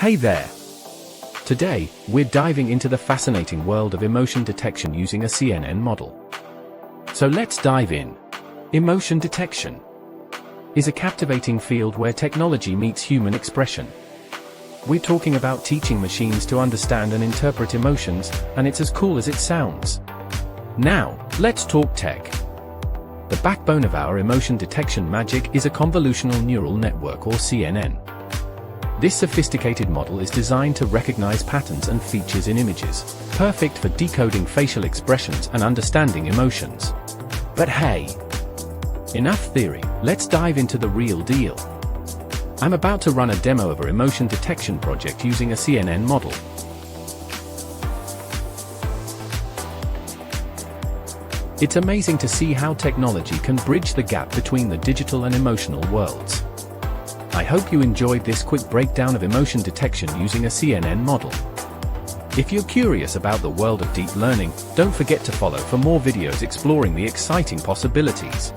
Hey there! Today, we're diving into the fascinating world of emotion detection using a CNN model. So let's dive in. Emotion detection is a captivating field where technology meets human expression. We're talking about teaching machines to understand and interpret emotions, and it's as cool as it sounds. Now, let's talk tech. The backbone of our emotion detection magic is a convolutional neural network, or CNN. This sophisticated model is designed to recognize patterns and features in images, perfect for decoding facial expressions and understanding emotions. But hey, enough theory, let's dive into the real deal. I'm about to run a demo of our emotion detection project using a CNN model. It's amazing to see how technology can bridge the gap between the digital and emotional worlds. I hope you enjoyed this quick breakdown of emotion detection using a CNN model. If you're curious about the world of deep learning, don't forget to follow for more videos exploring the exciting possibilities.